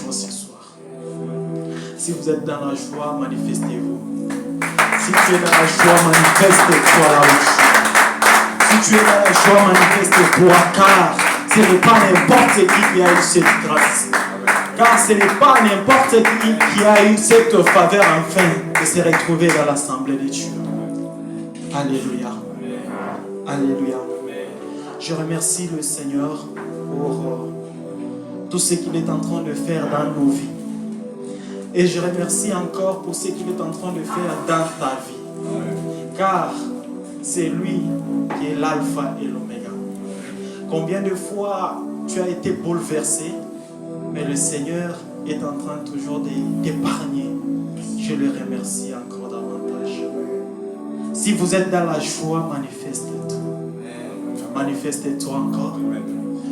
joie ce soir. Si vous êtes dans la joie, manifestez-vous. Si tu es dans la joie, manifeste-toi là où tu es. Si tu es dans la joie, manifeste-toi, car ce n'est pas n'importe qui a eu cette grâce. Car ce n'est pas n'importe qui a eu cette faveur enfin de se retrouver dans l'assemblée de Dieu. Alléluia. Alléluia. Je remercie le Seigneur pour tout ce qu'il est en train de faire dans nos vies. Et je remercie encore pour ce qu'il est en train de faire dans ta vie. Car c'est lui qui est l'alpha et l'oméga. Combien de fois tu as été bouleversé, mais le Seigneur est en train toujours de t'épargner. Je le remercie encore davantage. Si vous êtes dans la joie, manifestez-toi. Manifestez-toi encore.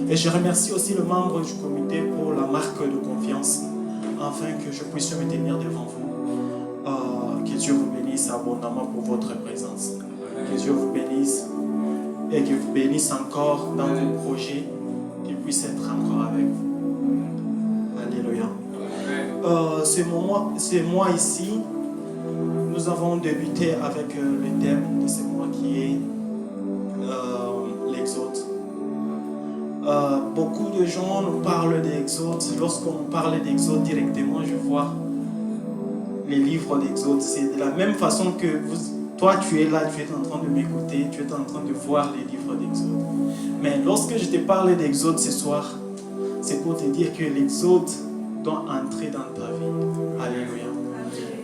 Et je remercie aussi le membre du comité pour la marque de confiance, afin que je puisse me tenir devant vous. Que Dieu vous bénisse abondamment pour votre présence. Que Dieu vous bénisse et que vous bénisse encore dans vos projets, qu'il puisse être encore avec vous. Alléluia. Ce mois ici, nous avons débuté avec le thème de ce mois qui est l'Exode. Beaucoup de gens nous parlent d'Exode. Lorsqu'on nous parle d'Exode directement, je vois les livres d'Exode. C'est de la même façon que toi, tu es là, tu es en train de m'écouter, tu es en train de voir les livres d'Exode. Mais lorsque je te parle d'Exode ce soir, c'est pour te dire que l'Exode doit entrer dans ta vie. Alléluia.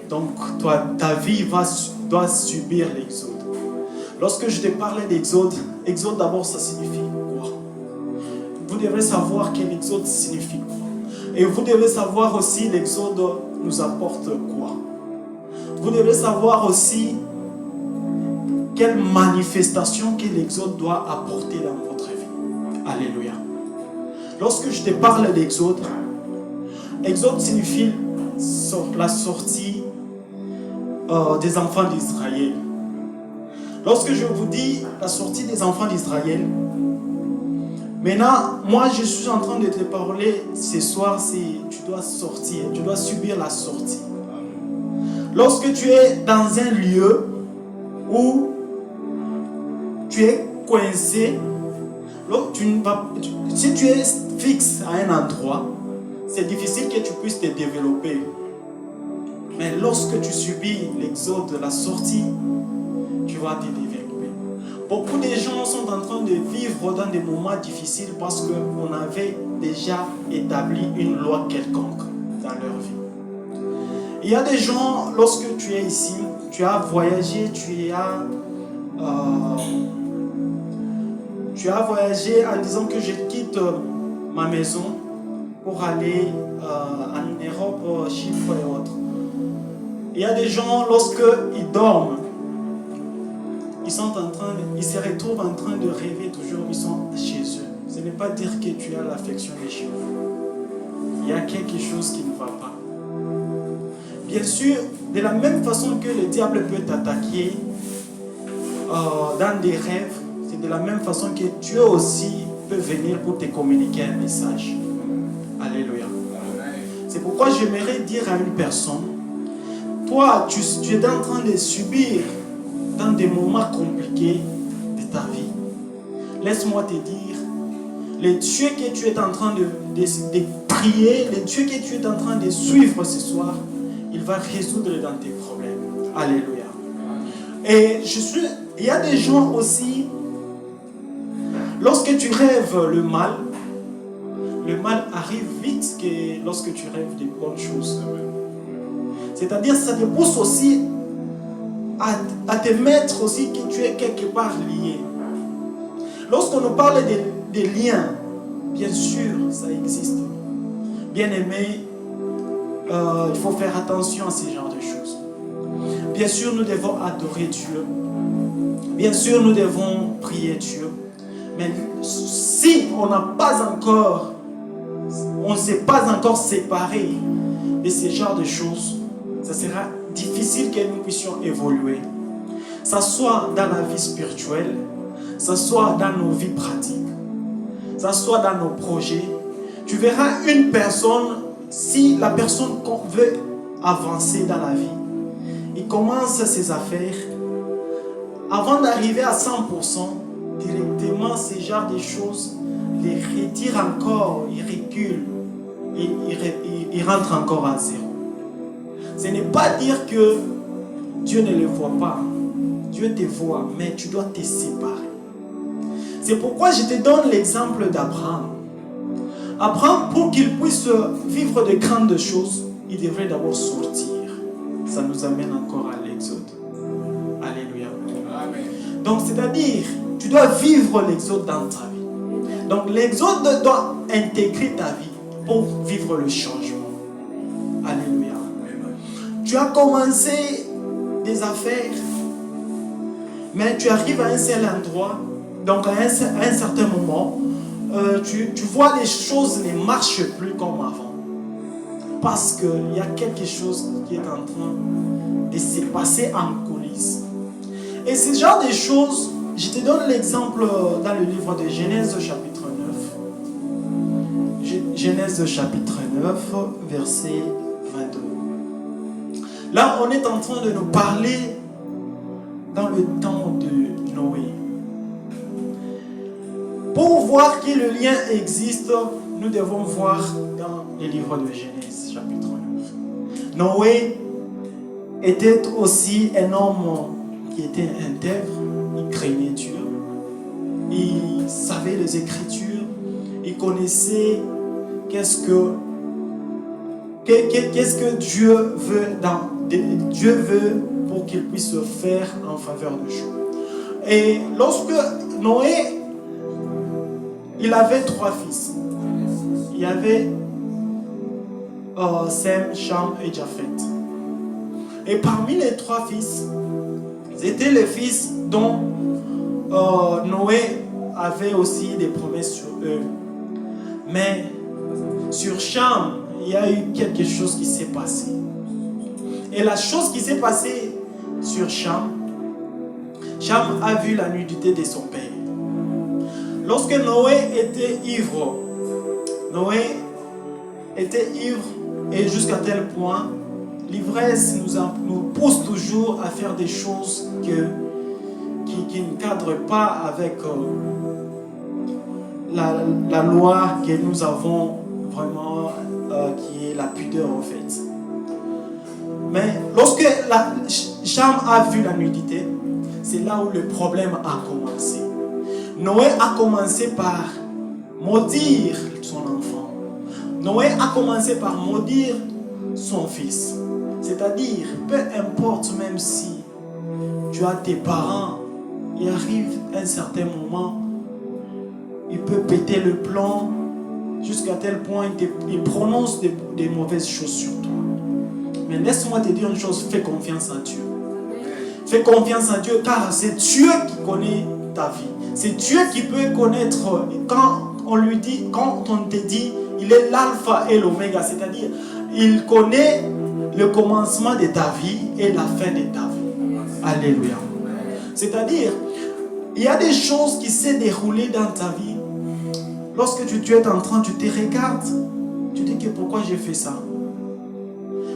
Donc, toi, ta vie doit subir l'Exode. Lorsque je te parle d'Exode, Exode d'abord, ça signifie quoi? Vous devez savoir que l'Exode signifie quoi. Et vous devez savoir aussi l'Exode nous apporte quoi. Vous devez savoir aussi quelle manifestation que l'Exode doit apporter dans votre vie. Alléluia. Lorsque je te parle d'Exode, Exode signifie la sortie des enfants d'Israël. Lorsque je vous dis la sortie des enfants d'Israël, maintenant, moi je suis en train de te parler ce soir, tu dois sortir, tu dois subir la sortie. Lorsque tu es dans un lieu où tu es coincé, si tu es fixe à un endroit, c'est difficile que tu puisses te développer. Mais lorsque tu subis l'exode, la sortie, tu vas te développer. Beaucoup de gens sont en train de vivre dans des moments difficiles parce qu'on avait déjà établi une loi quelconque dans leur vie. Il y a des gens, lorsque tu es ici, tu as voyagé, tu as voyagé en disant que je quitte ma maison pour aller en Europe, Chypre et autres. Il y a des gens, lorsqu'ils dorment, ils se retrouvent en train de rêver toujours, ils sont chez eux. Ce n'est pas dire que tu as l'affection des chez vous. Il y a quelque chose qui ne va pas. Bien sûr, de la même façon que le diable peut t'attaquer dans des rêves, c'est de la même façon que Dieu aussi peut venir pour te communiquer un message. Alléluia. C'est pourquoi j'aimerais dire à une personne, toi, tu es en train de subir dans des moments compliqués de ta vie. Laisse-moi te dire, le Dieu que tu es en train de prier, le Dieu que tu es en train de suivre ce soir, il va résoudre dans tes problèmes. Alléluia. Et il y a des gens aussi, lorsque tu rêves le mal arrive vite que lorsque tu rêves des bonnes choses. C'est-à-dire, ça te pousse aussi à te mettre aussi que tu es quelque part lié. Lorsqu'on nous parle des liens, bien sûr, ça existe. Bien aimé, il faut faire attention à ce genre de choses. Bien sûr, nous devons adorer Dieu. Bien sûr, nous devons prier Dieu. Mais si on ne s'est pas encore séparé de ce genre de choses, ça sera difficile que nous puissions évoluer. Ça soit dans la vie spirituelle, ça soit dans nos vies pratiques, ça soit dans nos projets. Tu verras une personne si la personne veut avancer dans la vie, il commence ses affaires, avant d'arriver à 100%, directement, ces genres de choses les retire encore, il recule, il rentre encore à zéro. Ce n'est pas dire que Dieu ne le voit pas. Dieu te voit, mais tu dois te séparer. C'est pourquoi je te donne l'exemple d'Abraham. Abraham, pour qu'il puisse vivre de grandes choses, il devrait d'abord sortir. Ça nous amène encore à l'Exode. Alléluia. Amen. Donc, c'est-à-dire, tu dois vivre l'Exode dans ta vie. Donc, l'Exode doit intégrer ta vie pour vivre le changement. Alléluia. Tu as commencé des affaires, mais tu arrives à un seul endroit, donc à un certain moment, tu vois les choses ne marchent plus comme avant. Parce qu'il y a quelque chose qui est en train de se passer en coulisses. Et ce genre de choses, je te donne l'exemple dans le livre de Genèse chapitre 9. Genèse chapitre 9, verset 22. Là, on est en train de nous parler dans le temps de Noé. Pour voir que le lien existe, nous devons voir dans le livre de Genèse, chapitre 9. Noé était aussi un homme qui était intègre, il craignait Dieu, il savait les Écritures, il connaissait qu'est-ce que Dieu veut Dieu veut pour qu'il puisse faire en faveur de Dieu. Et lorsque Noé, il avait 3 fils. Il y avait Sem, Cham et Japhet. Et parmi les 3 fils, c'était les fils dont Noé avait aussi des promesses sur eux. Mais sur Cham, il y a eu quelque chose qui s'est passé. Et la chose qui s'est passée sur Cham, Cham a vu la nudité de son père. Lorsque Noé était ivre, et jusqu'à tel point, l'ivresse nous pousse toujours à faire des choses qui ne cadrent pas avec la loi que nous avons vraiment, qui est la pudeur en fait. Mais lorsque Cham a vu la nudité, c'est là où le problème a commencé. Noé a commencé par maudire son enfant. Noé a commencé par maudire son fils. C'est-à-dire, peu importe, même si tu as tes parents, il arrive un certain moment, il peut péter le plomb jusqu'à tel point il prononce des mauvaises choses sur toi. Mais laisse-moi te dire une chose, fais confiance en Dieu. Fais confiance en Dieu, car c'est Dieu qui connaît ta vie. C'est Dieu qui peut connaître, quand on te dit, il est l'alpha et l'oméga, c'est-à-dire, il connaît le commencement de ta vie et la fin de ta vie. Alléluia. C'est-à-dire, il y a des choses qui s'est déroulées dans ta vie. Lorsque tu es en train, tu te regardes, tu dis que pourquoi j'ai fait ça?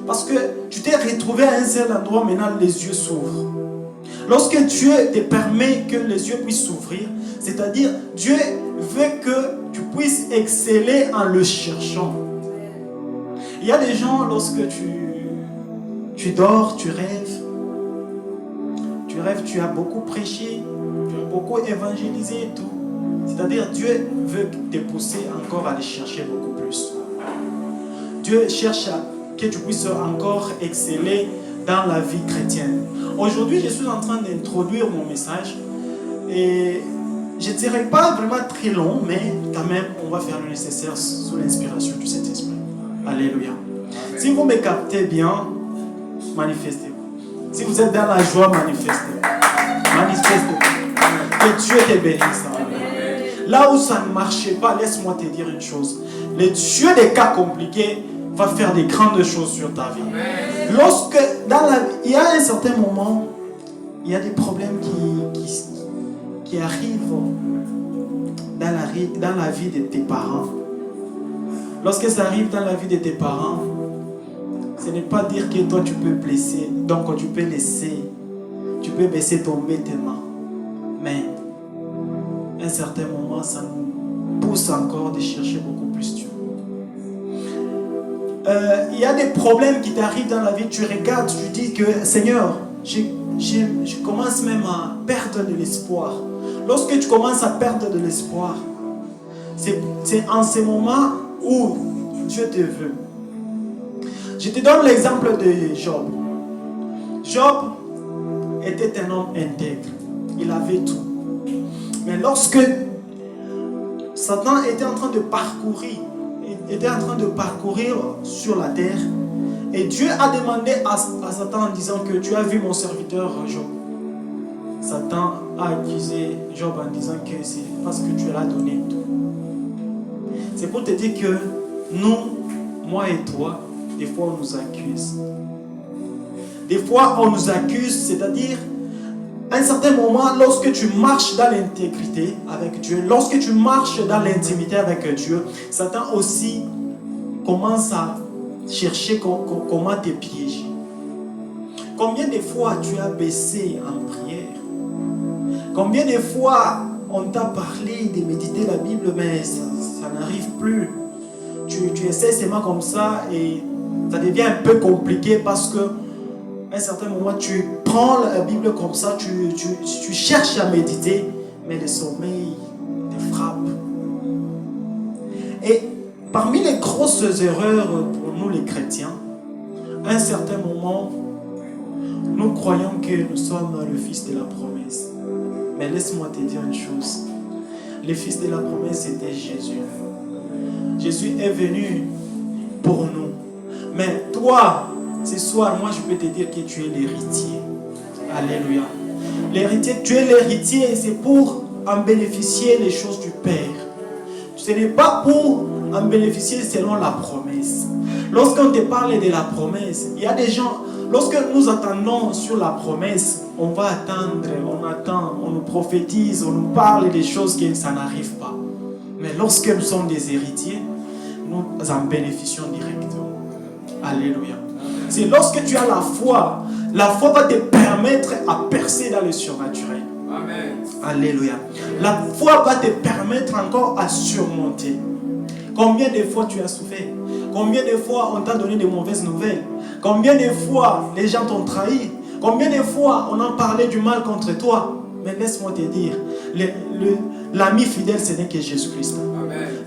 Parce que tu t'es retrouvé à un seul endroit, maintenant les yeux s'ouvrent. Lorsque Dieu te permet que les yeux puissent s'ouvrir, c'est-à-dire Dieu veut que tu puisses exceller en le cherchant. Il y a des gens, lorsque tu dors, tu rêves, tu as beaucoup prêché, tu as beaucoup évangélisé et tout. C'est-à-dire Dieu veut te pousser encore à aller chercher beaucoup plus. Dieu cherche que tu puisses encore exceller dans la vie chrétienne. Aujourd'hui, je suis en train d'introduire mon message et je ne dirai pas vraiment très long, mais quand même, on va faire le nécessaire sous l'inspiration du Saint-Esprit. Alléluia. Amen. Si vous me captez bien, manifestez-vous. Si vous êtes dans la joie, manifestez-vous. Manifestez-vous. Que Dieu te bénisse. Là où ça ne marchait pas, laisse-moi te dire une chose. Le Dieu des cas compliqués va faire des grandes choses sur ta vie. Amen. Lorsque il y a un certain moment, il y a des problèmes qui arrivent dans la vie de tes parents. lorsque ça arrive dans la vie de tes parents, ce n'est pas dire que toi tu peux blesser, donc tu peux laisser, tu peux baisser tomber tes mains. Mais à un certain moment, ça nous pousse encore de chercher beaucoup plus Dieu. Il y a des problèmes qui t'arrivent dans la vie, tu regardes, tu dis que Seigneur, je commence même à perdre de l'espoir. Lorsque tu commences à perdre de l'espoir, c'est en ce moment où Dieu te veut. Je te donne l'exemple de Job. Job était un homme intègre. Il avait tout. Mais lorsque Satan était en train de parcourir sur la terre, et Dieu a demandé à Satan en disant que tu as vu mon serviteur Job. Satan a accusé Job en disant que c'est parce que tu l'as donné tout. C'est pour te dire que nous, moi et toi, des fois on nous accuse. Des fois on nous accuse, c'est-à-dire à un certain moment, lorsque tu marches dans l'intégrité avec Dieu, lorsque tu marches dans l'intimité avec Dieu, Satan aussi commence à chercher comment te piéger. Combien de fois tu as baissé en prière? Combien de fois on t'a parlé de méditer la Bible, mais ça n'arrive plus. Tu essaies seulement comme ça et ça devient un peu compliqué parce que à un certain moment, tu prends la Bible comme ça, tu cherches à méditer, mais le sommeil te frappe. Et parmi les grosses erreurs pour nous les chrétiens, à un certain moment, nous croyons que nous sommes le fils de la promesse. Mais laisse-moi te dire une chose. Le fils de la promesse, c'était Jésus. Jésus est venu pour nous. Mais toi, ce soir, moi je peux te dire que tu es l'héritier. Alléluia. L'héritier, tu es l'héritier et c'est pour en bénéficier les choses du Père. Ce n'est pas pour en bénéficier selon la promesse. Lorsqu'on te parle de la promesse, il y a des gens, lorsque nous attendons sur la promesse, on va attendre, on attend, on nous prophétise, on nous parle des choses que ça n'arrive pas. Mais lorsque nous sommes des héritiers, nous en bénéficions directement. Alléluia. C'est lorsque tu as la foi va te permettre à percer dans le surnaturel. Amen. Alléluia. La foi va te permettre encore à surmonter. Combien de fois tu as souffert? Combien de fois on t'a donné de mauvaises nouvelles? Combien de fois les gens t'ont trahi? Combien de fois on a parlé du mal contre toi? Mais laisse-moi te dire, l'ami fidèle, ce n'est que Jésus-Christ.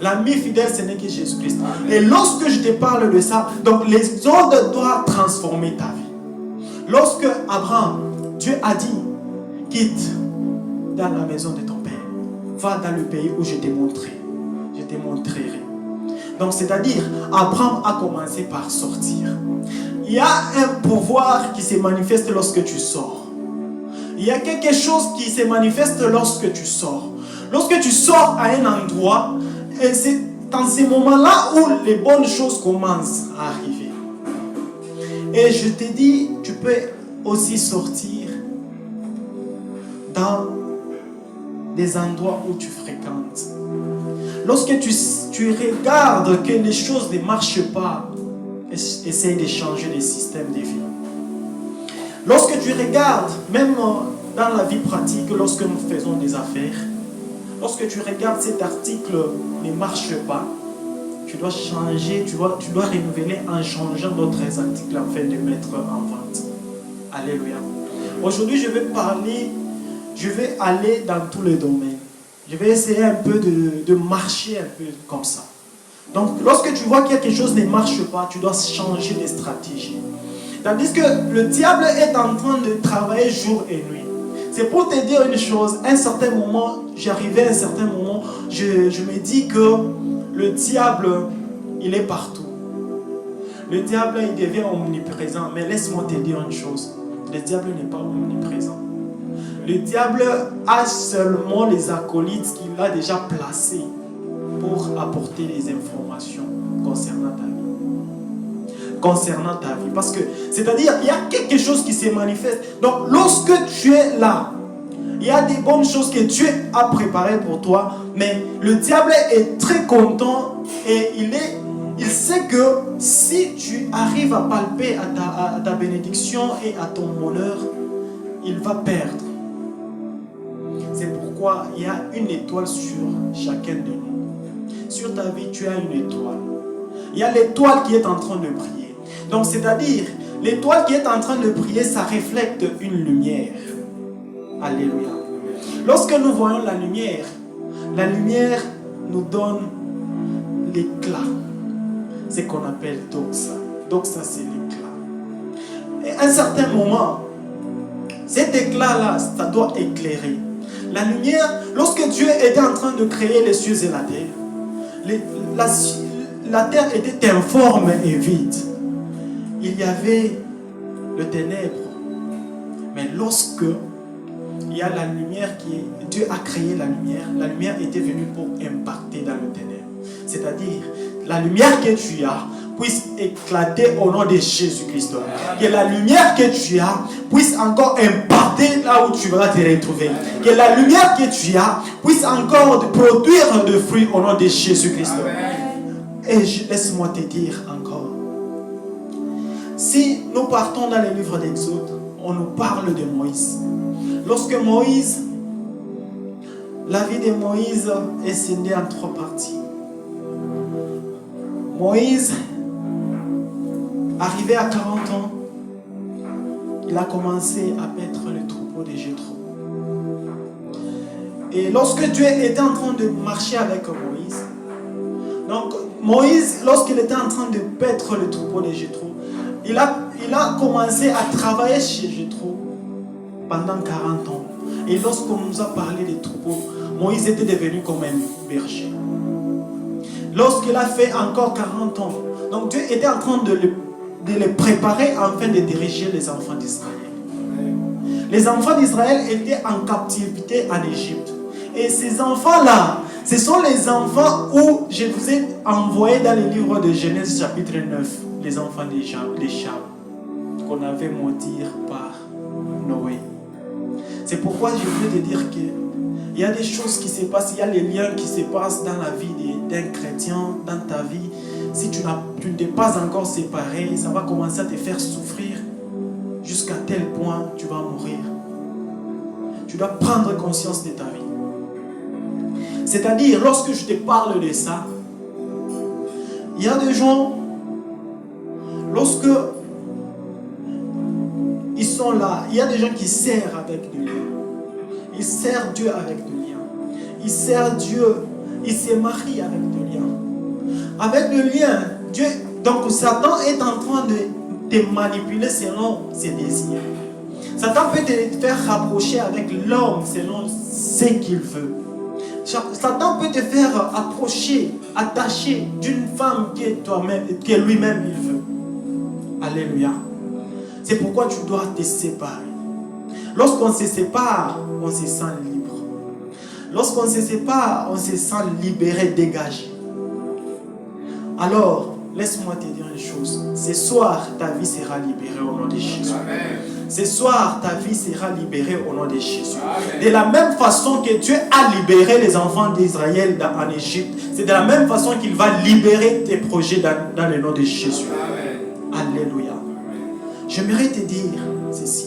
L'ami fidèle, ce n'est que Jésus-Christ. Et lorsque je te parle de ça, donc les ordres doivent transformer ta vie. Lorsque Abraham, Dieu a dit, quitte dans la maison de ton père, va dans le pays où je te montrerai. Je te montrerai. Donc c'est-à-dire, Abraham a commencé par sortir. Il y a un pouvoir qui se manifeste lorsque tu sors. Il y a quelque chose qui se manifeste lorsque tu sors. Lorsque tu sors à un endroit, et c'est dans ces moments-là où les bonnes choses commencent à arriver. Et je te dis, tu peux aussi sortir dans des endroits où tu fréquentes. Lorsque tu regardes que les choses ne marchent pas, essaye de changer les systèmes de vie. Lorsque tu regardes, même dans la vie pratique, lorsque nous faisons des affaires, lorsque tu regardes cet article ne marche pas, tu dois changer, tu dois renouveler en changeant d'autres articles afin de mettre en vente. Alléluia. Aujourd'hui, je vais aller dans tous les domaines. Je vais essayer un peu de marcher un peu comme ça. Donc, lorsque tu vois que quelque chose ne marche pas, tu dois changer de stratégie. Tandis que le diable est en train de travailler jour et nuit. C'est pour te dire une chose, à un certain moment, j'arrivais à un certain moment, je me dis que le diable, il est partout. Le diable, il devient omniprésent. Mais laisse-moi te dire une chose, le diable n'est pas omniprésent. Le diable a seulement les acolytes qu'il a déjà placés pour apporter les informations concernant ta vie. Concernant ta vie. Parce que, c'est-à-dire, il y a quelque chose qui se manifeste. Donc, lorsque tu es là, il y a des bonnes choses que Dieu a préparées pour toi, mais le diable est très content et il est il sait que si tu arrives à palper à ta bénédiction et à ton bonheur, il va perdre. C'est pourquoi il y a une étoile sur chacun de nous. Sur ta vie, tu as une étoile. Il y a l'étoile qui est en train de briller. Donc, c'est-à-dire, l'étoile qui est en train de briller, ça reflète une lumière. Alléluia. Lorsque nous voyons la lumière nous donne l'éclat. C'est ce qu'on appelle doxa. Doxa, c'est l'éclat. Et à un certain moment, cet éclat-là, ça doit éclairer. La lumière, lorsque Dieu était en train de créer les cieux et la terre, la terre était informe et vide. Il y avait le ténèbre. Mais lorsque il y a la lumière Dieu a créé la lumière était venue pour impacter dans le ténèbre. C'est-à-dire, la lumière que tu as puisse éclater au nom de Jésus-Christ. Que la lumière que tu as puisse encore impacter là où tu vas te retrouver. Que la lumière que tu as puisse encore produire de fruits au nom de Jésus-Christ. Et laisse-moi te dire encore. Si nous partons dans les livres d'Exode, on nous parle de Moïse. Lorsque Moïse, la vie de Moïse est scindée en 3 parties. Moïse, arrivé à 40 ans, il a commencé à paître le troupeau de Jéthro. Et lorsque Dieu était en train de marcher avec Moïse, donc Moïse, lorsqu'il était en train de paître le troupeau de Jéthro, il a commencé à travailler chez Jéthro pendant 40 ans. Et lorsqu'on nous a parlé des troupeaux, Moïse était devenu comme un berger. Lorsqu'il a fait encore 40 ans, donc Dieu était en train de les préparer afin de diriger les enfants d'Israël. Les enfants d'Israël étaient en captivité en Égypte. Et ces enfants-là, ce sont les enfants où je vous ai envoyé dans le livre de Genèse chapitre 9, les enfants des Cham, qu'on avait maudits par Noé. C'est pourquoi je voulais te dire qu'il y a des choses qui se passent, il y a les liens qui se passent dans la vie d'un chrétien, dans ta vie. Si tu n'es pas encore séparé, ça va commencer à te faire souffrir jusqu'à tel point tu vas mourir. Tu dois prendre conscience de ta vie. C'est-à-dire, lorsque je te parle de ça, il y a des gens, lorsque ils sont là, il y a des gens qui servent avec du lien. Ils servent Dieu avec du lien. Ils servent Dieu, ils se marient avec du lien. Avec le lien, Dieu, donc Satan est en train de te manipuler selon ses désirs. Satan peut te faire rapprocher avec l'homme selon ce qu'il veut. Satan peut te faire approcher, attacher d'une femme que lui-même il veut. Alléluia. C'est pourquoi tu dois te séparer. Lorsqu'on se sépare, on se sent libre. Lorsqu'on se sépare, on se sent libéré, dégagé. Alors, laisse-moi te dire une chose. Ce soir, ta vie sera libérée au nom de Jésus. Amen. Ce soir, ta vie sera libérée au nom de Jésus. Amen. De la même façon que Dieu a libéré les enfants d'Israël en Égypte, c'est de la même façon qu'il va libérer tes projets dans le nom de Jésus. Amen. Alléluia. J'aimerais te dire ceci.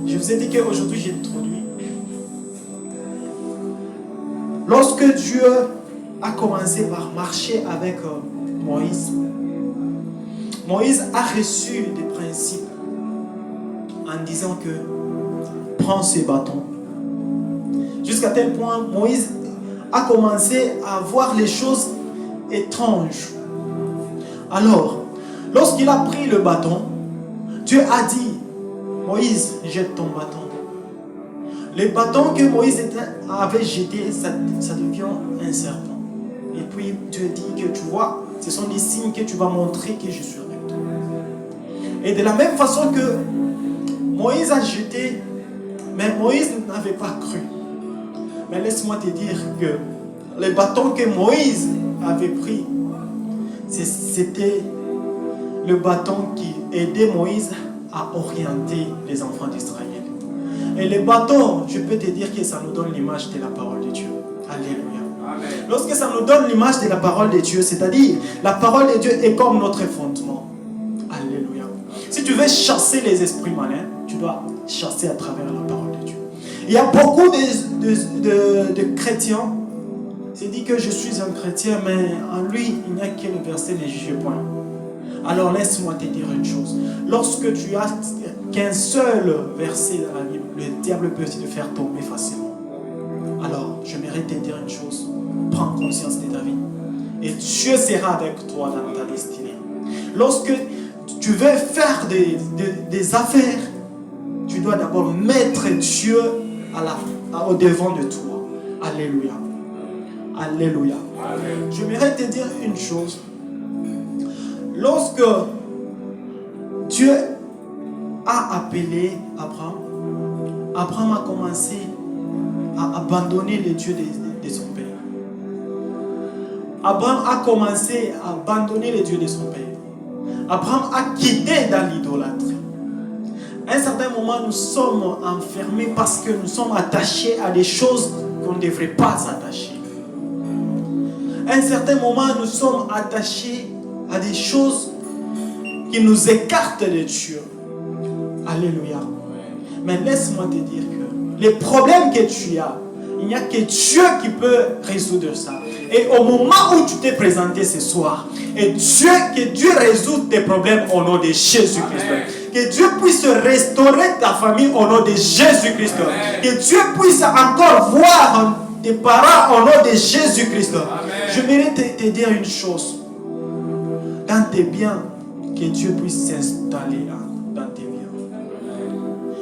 Je vous ai dit qu'aujourd'hui j'ai introduit. Lorsque Dieu a commencé par marcher avec Moïse, Moïse a reçu des principes en disant que prends ce bâton. Jusqu'à tel point, Moïse a commencé à voir les choses étranges. Alors, lorsqu'il a pris le bâton, Dieu a dit, Moïse, jette ton bâton. Le bâton que Moïse avait jeté, ça devient un serpent. Et puis Dieu dit que tu vois, ce sont des signes que tu vas montrer que je suis avec toi. Et de la même façon que Moïse a jeté, mais Moïse n'avait pas cru. Mais laisse-moi te dire que le bâton que Moïse avait pris, c'était le bâton qui aidait Moïse à orienter les enfants d'Israël. Et le bâton, je peux te dire que ça nous donne l'image de la parole de Dieu. Alléluia. Amen. Lorsque ça nous donne l'image de la parole de Dieu, c'est-à-dire la parole de Dieu est comme notre fondement. Alléluia. Si tu veux chasser les esprits malins, tu dois chasser à travers la parole de Dieu. Il y a beaucoup de chrétiens qui disent que je suis un chrétien, mais en lui, il n'y a que le verset ne juge point. Alors laisse-moi te dire une chose. Lorsque tu as qu'un seul verset dans la Bible, le diable peut te faire tomber facilement. Alors, j'aimerais te dire une chose. Prends conscience de ta vie. Et Dieu sera avec toi dans ta destinée. Lorsque tu veux faire des affaires, tu dois d'abord mettre Dieu au devant de toi. Alléluia. Alléluia. J'aimerais te dire une chose. Lorsque Dieu a appelé Abraham, Abraham a commencé à abandonner les dieux de son père. Abraham a commencé à abandonner les dieux de son père. Abraham a quitté dans l'idolâtrie. À un certain moment, nous sommes enfermés parce que nous sommes attachés à des choses qu'on ne devrait pas s'attacher. À un certain moment, nous sommes attachés à des choses qui nous écartent de Dieu. Alléluia. Mais laisse-moi te dire que les problèmes que tu as, il n'y a que Dieu qui peut résoudre ça. Et au moment où tu t'es présenté ce soir, et que Dieu résout tes problèmes au nom de Jésus-Christ. Que Dieu puisse restaurer ta famille au nom de Jésus-Christ. Que Dieu puisse encore voir tes parents au nom de Jésus-Christ. Je mérite te dire une chose. Dans tes biens, que Dieu puisse s'installer dans tes biens.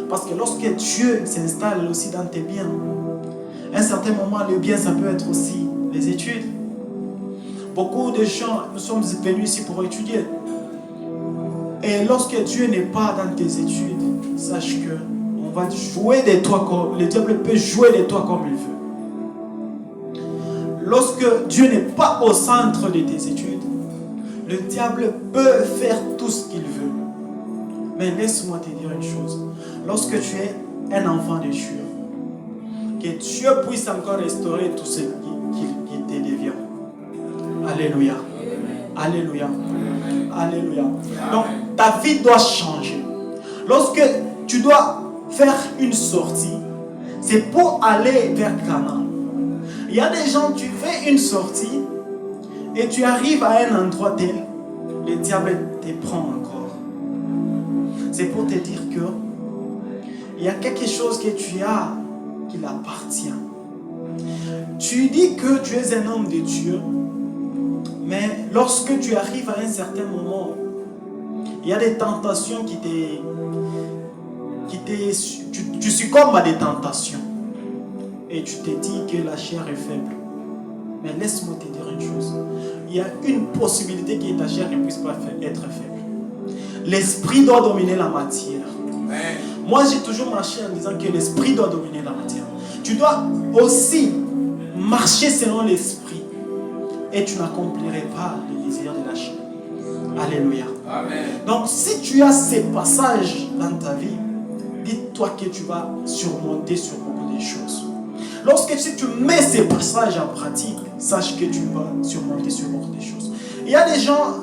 Parce que lorsque Dieu s'installe aussi dans tes biens, à un certain moment, le bien, ça peut être aussi les études. Beaucoup de gens, nous sommes venus ici pour étudier. Et lorsque Dieu n'est pas dans tes études, sache que on va jouer de toi comme le diable peut jouer de toi comme il veut. Lorsque Dieu n'est pas au centre de tes études, le diable peut faire tout ce qu'il veut. Mais laisse-moi te dire une chose. Lorsque tu es un enfant de Dieu, que Dieu puisse encore restaurer tout ce qui te devient. Alléluia. Alléluia. Alléluia. Donc, ta vie doit changer. Lorsque tu dois faire une sortie, c'est pour aller vers Canaan. Il y a des gens, tu fais une sortie et tu arrives à un endroit tel, le diable te prend encore. C'est pour te dire que il y a quelque chose que tu as qui l'appartient. Tu dis que tu es un homme de Dieu, mais lorsque tu arrives à un certain moment, il y a des tentations tu succombes à des tentations. Et tu te dis que la chair est faible. Mais laisse-moi te dire une chose. Il y a une possibilité que ta chair ne puisse pas être faible. L'esprit doit dominer la matière. Moi, j'ai toujours marché en disant que l'esprit doit dominer la matière. Tu dois aussi marcher selon l'esprit. Et tu n'accomplirais pas les désirs de la chair. Alléluia. Amen. Donc, si tu as ces passages dans ta vie, dis-toi que tu vas surmonter sur beaucoup de choses. Lorsque tu mets ces passages en pratique, sache que tu vas surmonter sur beaucoup de choses. Il y a des gens,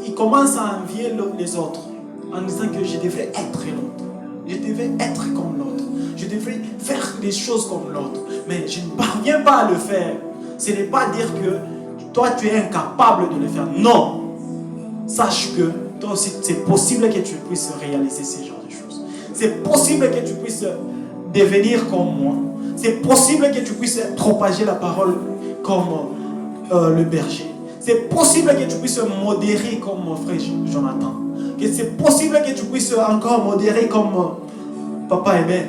ils commencent à envier les autres en disant que je devrais être l'autre. Je devrais être comme l'autre. Je devrais faire des choses comme l'autre. Mais je ne parviens pas à le faire. Ce n'est pas dire que toi tu es incapable de le faire. Non. Sache que toi aussi, c'est possible que tu puisses réaliser ce genre de choses. C'est possible que tu puisses devenir comme moi. C'est possible que tu puisses propager la parole comme le berger. C'est possible que tu puisses modérer comme mon frère Jonathan. Que c'est possible que tu puisses encore modérer comme Papa Hébert.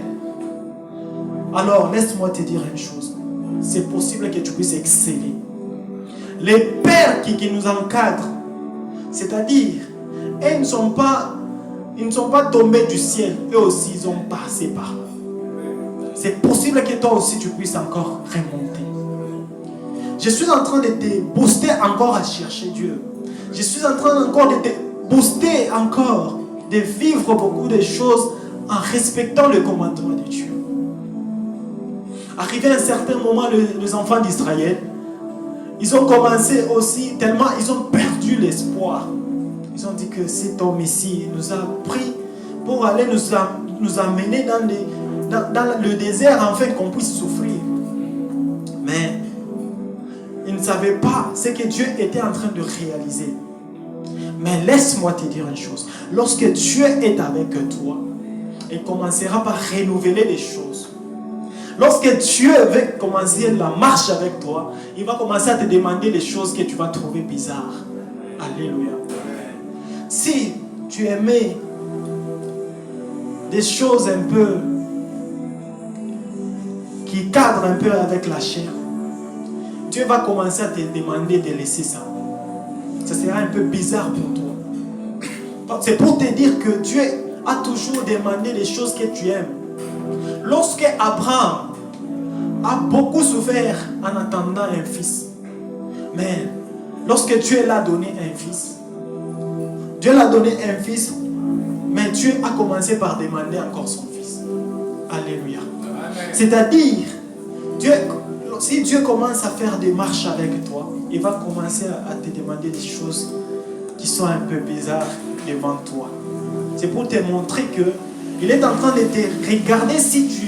Alors, laisse-moi te dire une chose. C'est possible que tu puisses exceller. Les pères qui nous encadrent, c'est-à-dire, ils ne sont pas tombés du ciel. Eux aussi, ils ont passé par là. C'est possible que toi aussi, tu puisses encore remonter. Je suis en train de te booster encore à chercher Dieu. Je suis en train encore de te booster encore, de vivre beaucoup de choses en respectant le commandement de Dieu. Arrivé à un certain moment, les enfants d'Israël ils ont commencé aussi, tellement ils ont perdu l'espoir. Ils ont dit que cet homme ici nous a pris pour aller nous amener dans le désert afin qu'on puisse souffrir. Mais ils ne savaient pas ce que Dieu était en train de réaliser. Mais laisse-moi te dire une chose. Lorsque Dieu est avec toi, il commencera par renouveler les choses. Lorsque Dieu veut commencer la marche avec toi, il va commencer à te demander les choses que tu vas trouver bizarres. Alléluia. Si tu aimais des choses un peu qui cadrent un peu avec la chair, Dieu va commencer à te demander de laisser ça. Ça sera un peu bizarre pour toi. C'est pour te dire que Dieu a toujours demandé les choses que tu aimes. Lorsque Abraham a beaucoup souffert en attendant un fils, mais lorsque Dieu l'a donné un fils, mais Dieu a commencé par demander encore son fils. Alléluia. C'est-à-dire, si Dieu commence à faire des marches avec toi, il va commencer à te demander des choses qui sont un peu bizarres devant toi. C'est pour te montrer que il est en train de te regarder si tu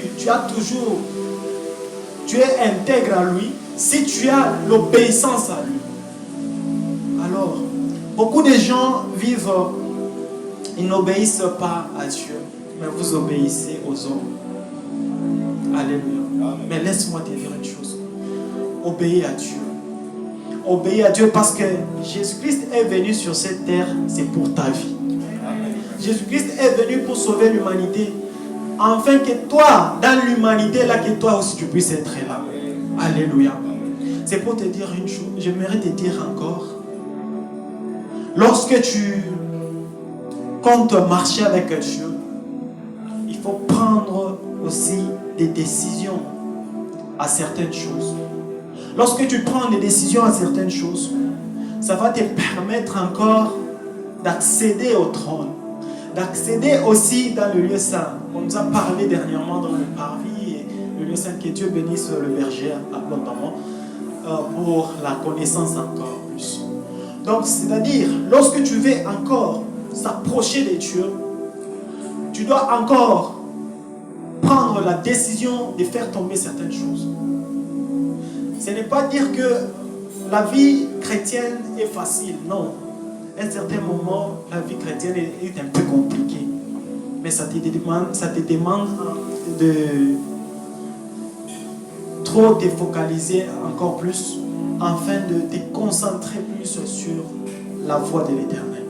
es intègre à lui, si tu as l'obéissance à lui. Alors, beaucoup de gens vivent, ils n'obéissent pas à Dieu, mais vous obéissez aux hommes. Alléluia. Mais laisse-moi te dire une chose. Obéis à Dieu. Obéis à Dieu parce que Jésus-Christ est venu sur cette terre, c'est pour ta vie. Jésus-Christ est venu pour sauver l'humanité, afin que toi, dans l'humanité, là, que toi aussi tu puisses être là. Alléluia. C'est pour te dire une chose, j'aimerais te dire encore, lorsque tu comptes marcher avec Dieu, il faut prendre aussi des décisions à certaines choses. Lorsque tu prends des décisions à certaines choses, ça va te permettre encore d'accéder au trône, d'accéder aussi dans le lieu saint. On nous a parlé dernièrement dans le parvis et le lieu saint, que Dieu bénisse le berger abondamment pour la connaissance encore plus. Donc, c'est-à-dire, lorsque tu veux encore s'approcher de Dieu, tu dois encore prendre la décision de faire tomber certaines choses. Ce n'est pas dire que la vie chrétienne est facile, non. À un certain moment, la vie chrétienne est un peu compliquée. Mais ça te demande de trop te focaliser encore plus afin de te concentrer plus sur la voie de l'Éternel.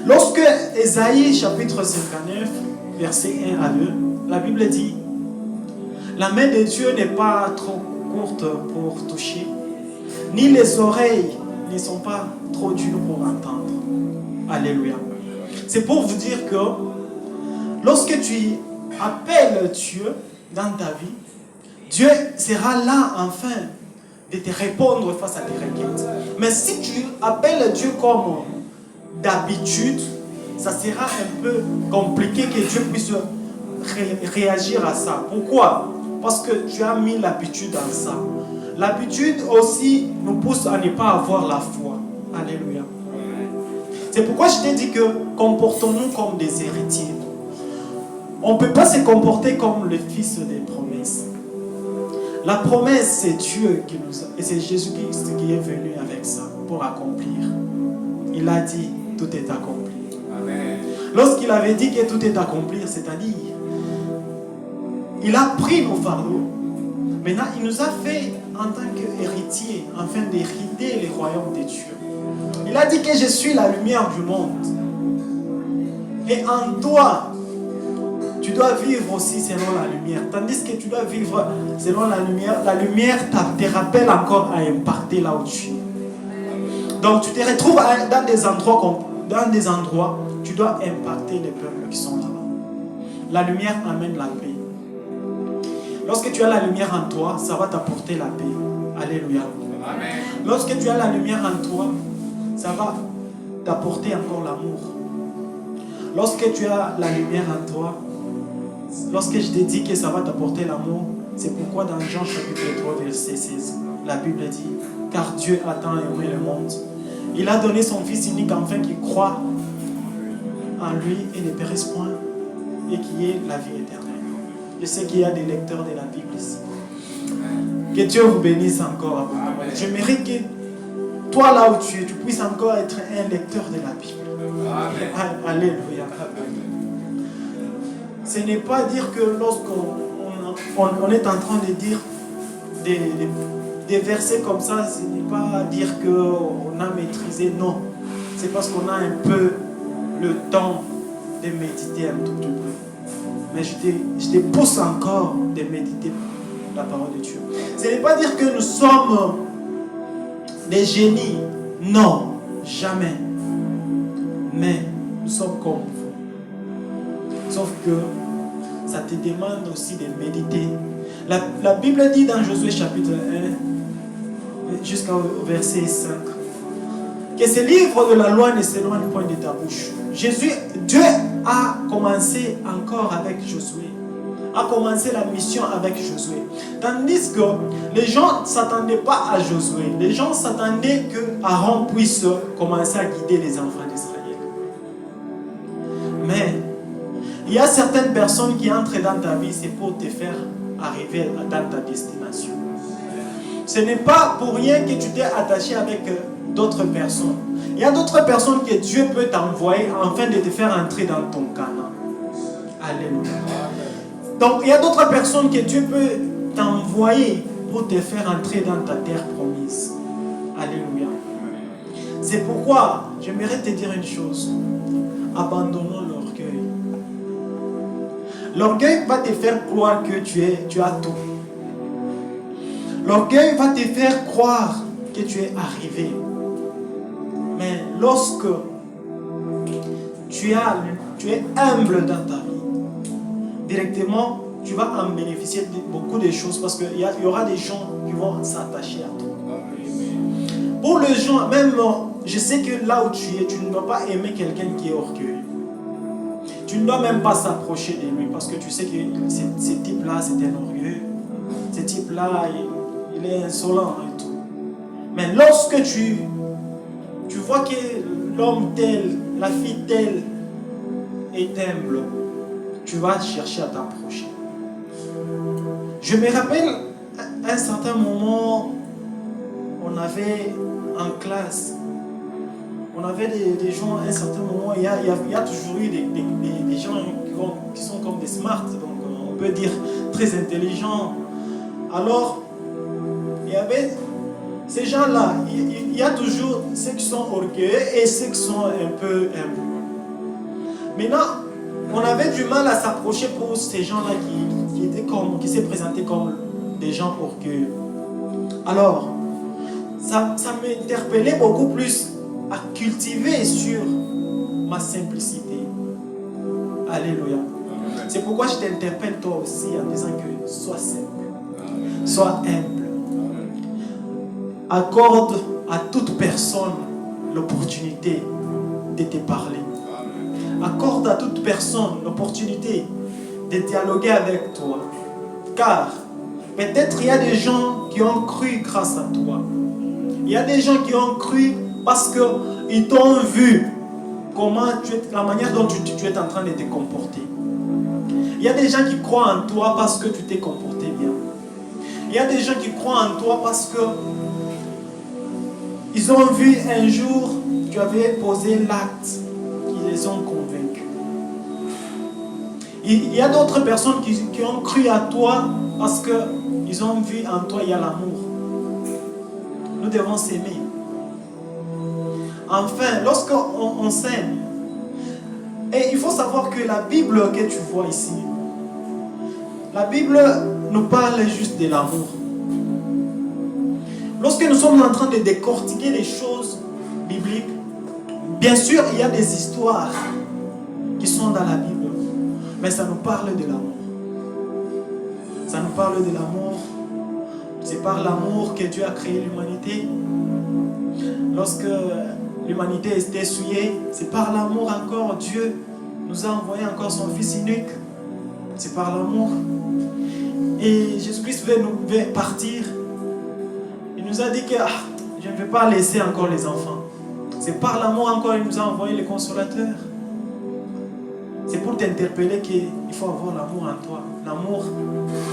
Lorsque Ésaïe chapitre 59, verset 1 à 2, la Bible dit: la main de Dieu n'est pas trop courte pour toucher, ni les oreilles ne sont pas trop dures pour entendre. Alléluia. C'est pour vous dire que lorsque tu appelles Dieu dans ta vie, Dieu sera là enfin de te répondre face à tes requêtes. Mais si tu appelles Dieu comme d'habitude, ça sera un peu compliqué que Dieu puisse réagir à ça. Pourquoi? Parce que tu as mis l'habitude dans ça. L'habitude aussi nous pousse à ne pas avoir la foi. Alléluia. C'est pourquoi je t'ai dit que comportons-nous comme des héritiers. On ne peut pas se comporter comme le fils des promesses. La promesse, c'est Dieu qui nous a, et c'est Jésus-Christ qui est venu avec ça pour accomplir. Il a dit, tout est accompli. Amen. Lorsqu'il avait dit que tout est accompli, c'est-à-dire, il a pris nos fardeaux. Maintenant, il nous a fait en tant qu'héritiers, afin d'hériter les royaumes de Dieu. Il a dit que je suis la lumière du monde. Et en toi, tu dois vivre aussi selon la lumière. Tandis que tu dois vivre selon la lumière te rappelle encore à impacter là où tu es. Donc tu te retrouves dans des endroits, tu dois impacter les peuples qui sont là-bas. La lumière amène la paix. Lorsque tu as la lumière en toi, ça va t'apporter la paix. Alléluia. Amen. Lorsque tu as la lumière en toi, ça va t'apporter encore l'amour. Lorsque tu as la lumière en toi, lorsque je t'ai dit que ça va t'apporter l'amour, c'est pourquoi dans Jean chapitre 3 verset 16, la Bible dit: car Dieu a tant aimé le monde. Il a donné son Fils unique afin qu'il croie en lui et ne périsse point et qu'il y ait la vie éternelle. Je sais qu'il y a des lecteurs de la Bible ici. Que Dieu vous bénisse encore abondamment. Je mérite que toi là où tu es, tu puisses encore être un lecteur de la Bible. Amen. Alléluia. Ce n'est pas dire que lorsqu'on est en train de dire des versets comme ça, ce n'est pas dire qu'on a maîtrisé, non. C'est parce qu'on a un peu le temps de méditer un tout petit peu. Mais je te pousse encore de méditer la parole de Dieu. Ce n'est pas dire que nous sommes des génies. Non, jamais. Mais nous sommes comme vous. Sauf que ça te demande aussi de méditer. La Bible dit dans Josué chapitre 1, jusqu'au verset 5, que ce livre de la loi ne s'éloigne point de ta bouche. Dieu a commencé encore avec Josué, a commencé la mission avec Josué. Tandis que les gens ne s'attendaient pas à Josué. Les gens s'attendaient que Aaron puisse commencer à guider les enfants d'Israël. Mais il y a certaines personnes qui entrent dans ta vie, c'est pour te faire arriver dans ta destination. Ce n'est pas pour rien que tu t'es attaché avec d'autres personnes. Il y a d'autres personnes que Dieu peut t'envoyer afin de te faire entrer dans ton Canaan. Alléluia. Donc il y a d'autres personnes que Dieu peut t'envoyer pour te faire entrer dans ta terre promise. Alléluia. C'est pourquoi j'aimerais te dire une chose. Abandonnons l'orgueil. L'orgueil va te faire croire que tu as tout. L'orgueil va te faire croire que tu es arrivé. Mais lorsque tu es humble dans ta vie, directement, tu vas en bénéficier de beaucoup de choses parce qu'il y aura des gens qui vont s'attacher à toi. Pour les gens, même, je sais que là où tu es, tu ne dois pas aimer quelqu'un qui est orgueilleux. Tu ne dois même pas s'approcher de lui parce que tu sais que ce type-là, c'est un orgueilleux. Ce type-là, il est insolent et tout. Mais lorsque tu vois que l'homme tel, la fille telle est humble, tu vas chercher à t'approcher. Je me rappelle, à un certain moment, on avait en classe, on avait des gens, à un certain moment, il y a toujours eu des gens qui sont comme des smarts, donc on peut dire très intelligents. Alors, il y avait ces gens-là, il y a toujours ceux qui sont orgueilleux et ceux qui sont un peu humbles. Maintenant, on avait du mal à s'approcher pour ces gens-là qui s'est présenté comme des gens orgueilleux. Alors, ça m'interpellait beaucoup plus à cultiver sur ma simplicité. Alléluia. C'est pourquoi je t'interpelle toi aussi en disant que sois simple, sois humble. Accorde à toute personne l'opportunité de te parler. Accorde à toute personne l'opportunité de dialoguer avec toi. Car peut-être il y a des gens qui ont cru grâce à toi. Il y a des gens qui ont cru parce qu'ils t'ont vu la manière dont tu es en train de te comporter. Il y a des gens qui croient en toi parce que tu t'es comporté bien. Il y a des gens qui croient en toi parce que ils ont vu un jour tu avais posé l'acte qui les ont convaincus. Il y a d'autres personnes qui ont cru à toi parce qu'ils ont vu en toi il y a l'amour. Nous devons s'aimer. Enfin, lorsqu'on s'aime, et il faut savoir que la Bible que tu vois ici, la Bible nous parle juste de l'amour. Lorsque nous sommes en train de décortiquer les choses bibliques, bien sûr, il y a des histoires qui sont dans la Bible, mais ça nous parle de l'amour. Ça nous parle de l'amour. C'est par l'amour que Dieu a créé l'humanité. Lorsque l'humanité était souillée, c'est par l'amour encore. Dieu nous a envoyé encore son Fils unique. C'est par l'amour. Et Jésus-Christ veut partir. Il nous a dit que je ne vais pas laisser encore les enfants. C'est par l'amour encore qu'il nous a envoyé les consolateurs. C'est pour t'interpeller qu'il faut avoir l'amour en toi. L'amour,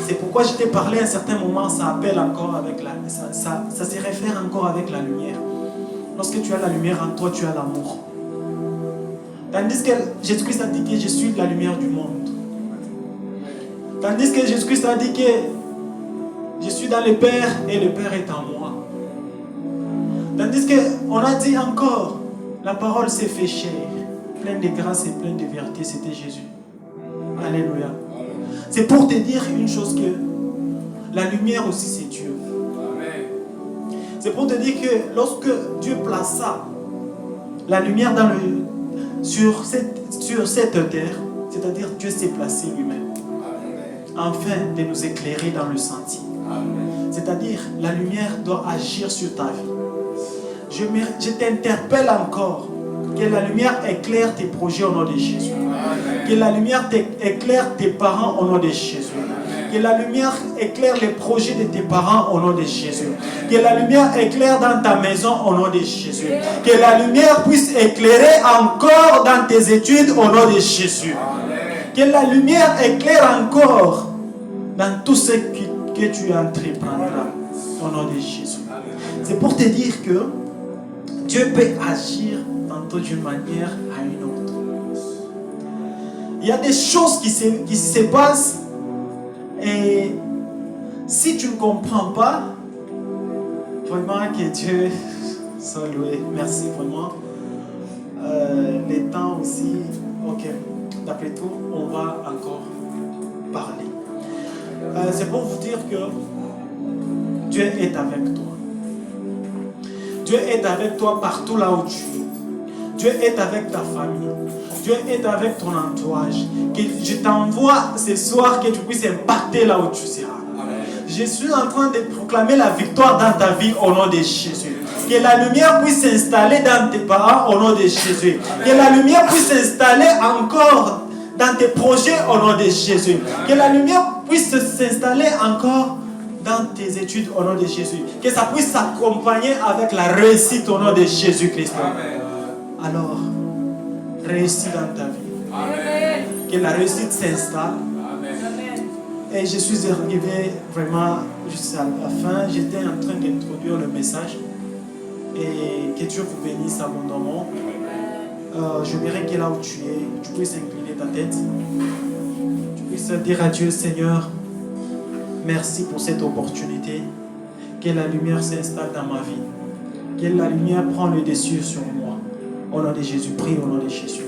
c'est pourquoi je t'ai parlé à un certain moment, ça appelle encore avec ça se réfère encore avec la lumière. Lorsque tu as la lumière en toi, tu as l'amour. Tandis que Jésus-Christ a dit que je suis la lumière du monde. Tandis que Jésus-Christ a dit que je suis dans le Père et le Père est en moi. Tandis qu'on a dit encore, la parole s'est fait chair, pleine de grâce et pleine de vérité, c'était Jésus. Alléluia. C'est pour te dire une chose que la lumière aussi c'est Dieu. C'est pour te dire que lorsque Dieu plaça la lumière sur cette terre, c'est-à-dire Dieu s'est placé lui-même, afin de nous éclairer dans le sentier. C'est-à-dire la lumière doit agir sur ta vie. Je t'interpelle encore. Que la lumière éclaire tes projets au nom de Jésus. Que la lumière éclaire tes parents au nom de Jésus. Que la lumière éclaire les projets de tes parents au nom de Jésus. Que la lumière éclaire dans ta maison au nom de Jésus. Que la lumière puisse éclairer encore dans tes études au nom de Jésus. Que la lumière éclaire encore dans tout ce que tu entreprendras au nom de Jésus. C'est pour te dire que Dieu peut agir tantôt d'une manière à une autre. Il y a des choses qui se passent et si tu ne comprends pas, vraiment que Dieu soit loué. Merci vraiment. Les temps aussi, ok. D'après tout, on va encore parler. C'est pour vous dire que Dieu est avec toi. Dieu est avec toi partout là où tu es. Dieu est avec ta famille. Dieu est avec ton entourage. Que je t'envoie ce soir que tu puisses impacter là où tu seras. Je suis en train de proclamer la victoire dans ta vie au nom de Jésus. Que la lumière puisse s'installer dans tes parents au nom de Jésus. Que la lumière puisse s'installer encore dans tes projets au nom de Jésus. Que la lumière puisse s'installer encore dans tes études au nom de Jésus. Que ça puisse s'accompagner avec la réussite au nom de Jésus-Christ. Alors, réussis dans ta vie. Amen. Que la réussite s'installe. Et je suis arrivé vraiment jusqu'à la fin. J'étais en train d'introduire le message. Et que Dieu vous bénisse abondamment. J'aimerais que là où tu es, tu puisses incliner ta tête. Tu puisses dire à Dieu, Seigneur, merci pour cette opportunité. Que la lumière s'installe dans ma vie. Que la lumière prend le dessus sur moi. Au nom de Jésus, prie au nom de Jésus.